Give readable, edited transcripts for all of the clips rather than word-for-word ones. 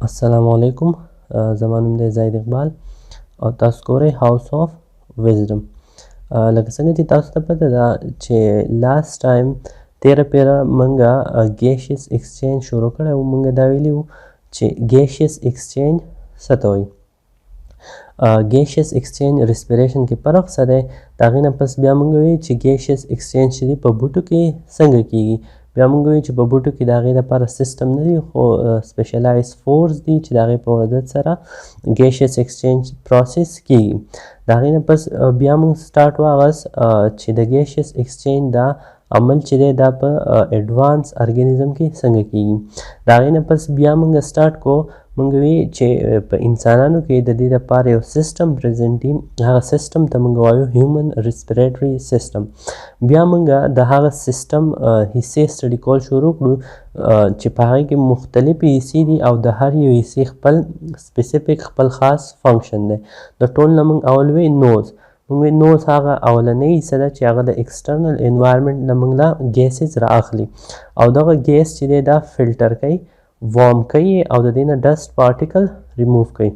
السلام علیکم. زما نوم دی زید اقبال او تاسو ګورئ هاوس آف وزډم. لکه څنګه چې تاسو ته پته ده چې لاست ټایم تیره پیره موږ ګیشیس ایکسچینج شروع کړی و. موږ دا ویلي وو چې ګیشیس ایکسچینج څه ته وایي. ګیشیس ایکسچینج ریسپیریشن کې فرق څه دی، د هغې نه پس بیا موږ وایو چې ګیشیس ایکسچینج چې دی په بوټو کې څنګه کیږي. بیا موږ وایو چې په بوټو کې د هغې لپاره سیسټم نه دی خو سپیشلایز فورس دي چې د هغې په مدد سره ګیشیس ایکسچینج پروسس کیږي. د هغې نه پس بیا موږ سټارټ واغست چې د ګیشیس ایکسچینج دا عمل چې دی دا په ایډوانس ارګانیزم کې څنګه کیږي. د هغې نه پس بیا موږ سټارټ کو موږ وی چې په انسانانو کې د دې لپاره یو سیسټم پریزنټ دي، هغه سیسټم ته موږ وایو هیومن ریسپیریټري سیسټم. بیا موږ د هغه سیسټم حصې سټډي کول شروع کړو چې په هغې کې مختلفې حصې دي او د هر یو حصې خپل سپیسیفیک خپل خاص فنکشن دی. د ټول نه موږ اول وی نوز. موږ وی نوز هغه اولنۍ حصه ده چې هغه د ایکسټرنل انوایرمنټ نه موږ له ګیسز را اخلي او دغه ګیس چې دی دا فلټر کوي، وارم کوي او د دې نه ډسټ پارټیکل ریموو کوي.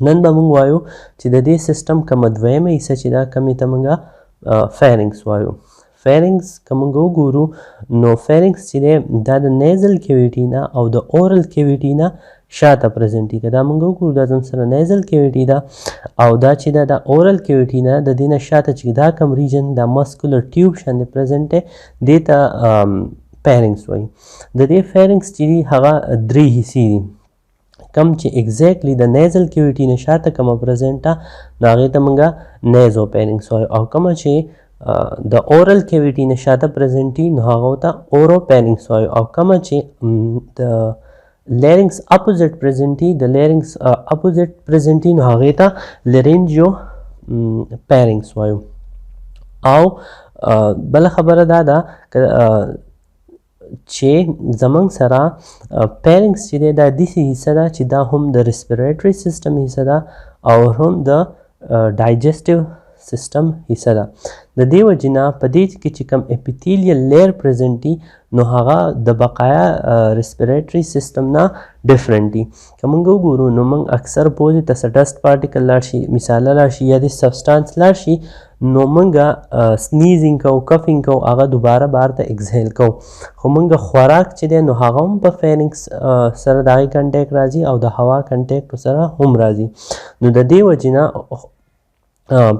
نن به موږ وایو چې د دې سیسټم کومه دویمه حصه چې ده کومې ته موږ فیرنګس وایو. فیرنګس که موږ وګورو نو فیرنګس چې دی دا د نیزل کیویټي نه او د اورل کیویټي نه شاته پرزنټي که دا موږ وګورو دا زموږ سره نیزل کیویټي ده او دا چې ده د اورل کیویټي نه د دې نه شاته چې دا کوم ریجن دا مسکولر ټیوب شاندې پرزنټ دی دې ته فیرنګس وایي. د دې فیرنګس چې دي هغه درې حصې دي. کم چې اګزیکټلی د نیزل کیویټي نه شاته کومه پرزنټ ده نو هغې ته موږ نیزو فیرنګس وایو او کومه چې د اورل کیویټي نه شاته پرزنټي نو هغه ته اورو فیرنګس وایو او کومه چې د لیرنګس اپوزټ پرزنټي د لیرنګس اپوزټ پرزنټي نو هغې ته لیرنجو فیرنګس وایو. او بله خبره دا ده چې زموږ سره فیرنګس چې دی دا داسې حصه ده چې دا هم د ریسپیریټري سیسټم حصه ده او هم د ډایجسټیو سیسټم حصه ده. د دې وجې نه په دې کې چې کوم اپیتیلیل لیر پرزنټ دي نو هغه د بقایا ریسپیریټري سیسټم نه ډفرنټ دي. که موږ وګورو نو موږ اکثر پوزې ته څه ډسټ پارټیکل لاړ شي، مثاله لاړ شي یا د سبسټانس لاړ شي نو موږ سنیزینګ کوو، کفینګ کوو، هغه دوباره بهر ته اکزهیل کوو. خو موږ خوراک چې دی نو هغه هم په فیرنګس سره د هغې کنټیکټ راځي او د هوا کنټیکټ سره هم راځي. نو د دې وجې نه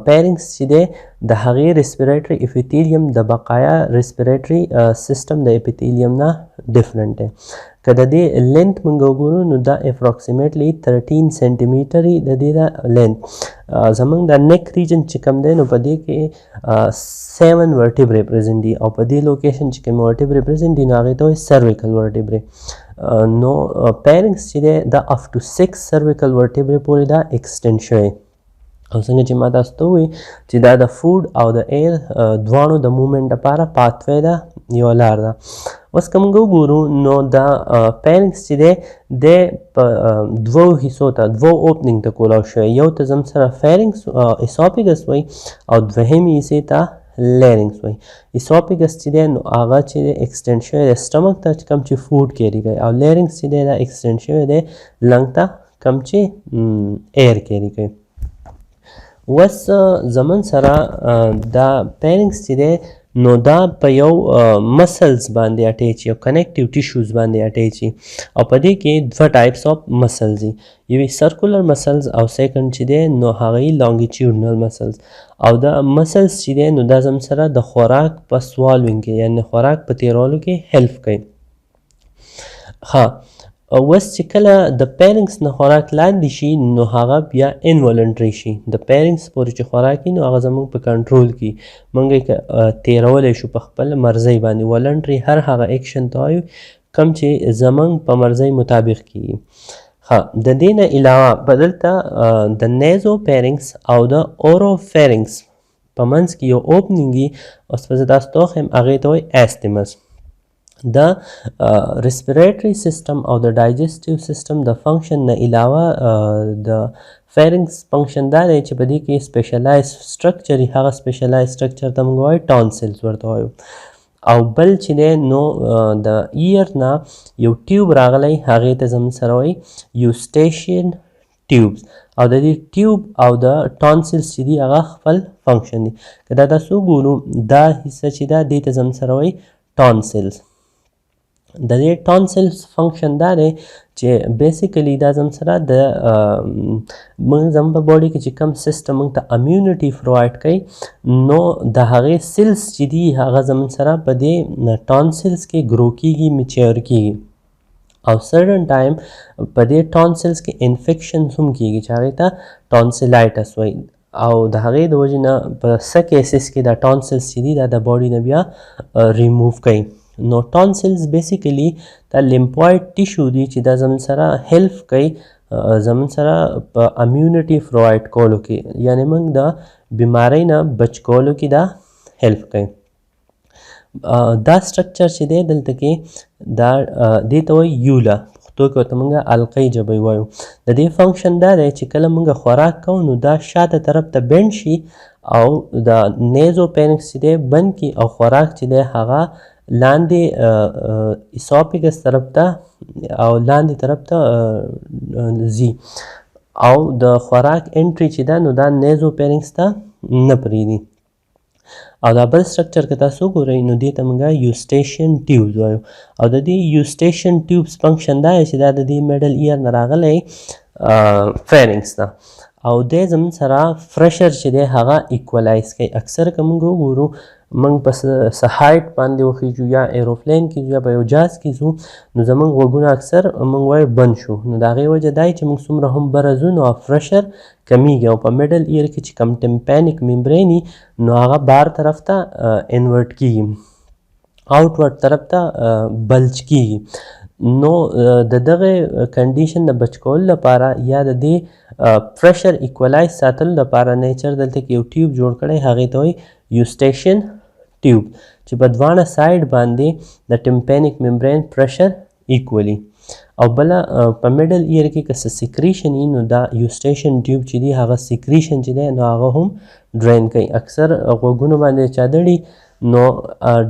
فیرنګس چې دی د هغې ریسپیریټري اپیتیلیم د بقایا ریسپیریټري سیسټم د اپیتیلیم نه ډفرنټ دی. که د دې لینت موږ وګورو نو دا اپروکسیمیټلی 13 سینټي میټر د دې دا لینت. زموږ د نیک ریجن چې کوم دی نو په دې کې 7 ورټیبرې پرزنټ دي او په دې لوکیشن چې کوم ورټیبرې پرزنټ دي نو هغې ته وایي سرویکل ورټیبرې. نو فیرنګس چې دی دا اپ ټو 6 سرویکل ورټیبرې پورې دا ایکسټینډ شوی او څنګه چې ما تاسو ته ووایي چې دا د فوډ او د ایر دواړو د موومنټ لپاره پاتوی ده، یوه لار ده. اوس که موږ وګورو نو دا فیرنګس چې دی دی په دوو حصو ته دوو اوپننګ ته کولاو شوی. یو ته زموږ سره فیرنګس اسوفیګس وایي او دوهمې حصې ته لیرنګس وایي. اسوفیګس چې دی نو هغه چې دی ایکسټینډ شوی دی سټمک ته کوم چې فوډ کیري کوي او لیرنګس چې دی دا ایکسټینډ شوی دی لنګ ته کوم چې ایر کیري کوي. اوس زموږ سره دا فیرنګس چې دی نو دا په یو مسلز باندې اټیچ یو کنیکټیو ټیشوز باندې اټیچ وي او په دې کې دوه ټایپس آف مسلز دي، یوې سرکولر مسلز او سیکنډ چې دی نو هغه یې لانګیچیوډنل مسلز. او دا مسلز چې دی نو دا زموږ سره د خوراک په سوالوینګ کې یعنې خوراک په تیرولو کې هیلپ کوي. ښه اوس چې کله د فیرنګس نه خوراک لاندې شي نو هغه بیا انولنټري شي. د فیرنګس پورې چې خوراک وي نو هغه زموږ په کنټرول کې موږ یې تیرولی شو په خپل مرضۍ باندې. ولنټري هر هغه ایکشن ته وایو کوم چې زموږ په مرضۍ مطابق کیږي. ښه د دې نه علاوه په دلته د نیزو فیرنګس او د اورو فیرنګس په منځ کې یو اوپننګ وي. اوس به زه تاسو ته وښیم هغې ته وایي ایستیمس. د ریسپیریټري سیسټم او د ډایجسټیو سیسټم د فنکشن نه علاوه د فیرنګس فنکشن دا دی چې په دې کې سپیشلایز سټرکچر هغه سپیشلایز سټرکچر ته موږ وایو ټانسلز ورته وایو. او بل چې دی نو د ایر نه یو ټیوب راغلی هغې ته زموږ سره وایي یوسټیشین ټیوبز او د دې ټیوب او د ټانسلز چې دي هغه خپل فنکشن دي که دا تاسو وګورو دا حصه چې ده دې ته زموږ سره وایي ټانسلز د دې ټانسلز فنکشن دا دی چې بیسیکلی دا زموږ سره د موږ زموږ په باډي کې چې کوم سیسټم موږ ته امیونټي پرووایډ کوي نو د هغې سیلز چې دي هغه زموږ سره په دې ټانسلز کې ګرو کیږي میچور کیږي او سرټن ټایم په دې ټانسلز کې انفیکشنز هم کیږي چې هغې ته ټانسلایټس وایي او د هغې د وجې نه په څه کیسز کې دا ټانسلز چې دي دا د باډي نه بیا ریموو کوي نو ټانسلز بیسیکلی دا لیمفوایډ ټیشو دي چې دا زموږ سره هیلپ کوي زموږ سره په امیونټي پرووایډ کولو کې یعنې موږ د بیمارۍ نه بچ کولو کې دا هیلپ کوي دا سټرکچر چې دی دلته کې دا دې ته وایي یوله پښتو کې ورته موږ القۍ ژبۍ وایو د دې فنکشن دا دی چې کله موږ خوراک کوو نو دا شاته طرف ته بینډ شي او د نیزو پینکس چې دی بند کړي او خوراک چې دی هغه لاندې اسوفیګس طرف ته او لاندې طرف ته ځي او د خوراک انټري چې ده نو دا نیزو پینکس ته نه پرېږدي او دا بل سټرکچر که تاسو وګورئ نو دې ته موږ یوسټیشن ټیوبز وایو او د دې یوسټیشن ټیوبز فنکشن دا دی چې دا د دې میډل ایر نه راغلی فیرنګس ته او دی زموږ سره پریشر چې دی هغه ایکولایز کوي اکثر که موږ وګورو موږ په څه هایټ باندې وخیږو یا ایروپلین کې ځو یا په یو جهاز کې ځو نو زموږ غوږونه اکثر موږ وایو بند شو نو د هغې وجه دا چې موږ څومره هم بره ځو نو پریشر کمیږي او په میډل ایر کې چې کوم ټمپینیک ممبرین نو هغه بار طرف ته انورټ کیږي آوټورډ طرف ته بلج کیږي نو د دغه کنډیشن نه بچ کولو لپاره یا د دې پریشر ایکولایز ساتلو لپاره نیچر دلته کې یو ټیوب جوړ کړی هغې ته وایي یوسټیشن ټیوب چې په دواړه سایډ باندې د ټمپینیک ممبرین پریشر ایکولی او بله په میډل ایر کې که څه سیکریشن وي نو دا یوسټیشن ټیوب چې دی هغه سیکریشن چې دی نو هغه هم ډرین کوي اکثر غوږونو باندې چا دړي نو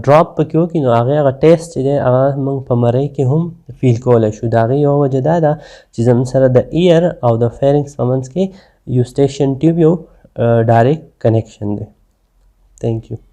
ډراپ پکې وکړي نو هغه ټیسټ چې دی هغه موږ په مرۍ کې هم فیل کولی شو د هغې یوه وجه دا ده چې زموږ سره د ایر او د فیرنګس په منځ کې یوسټیشن ټیوب یو ډایرکټ کنیکشن دی Thank you.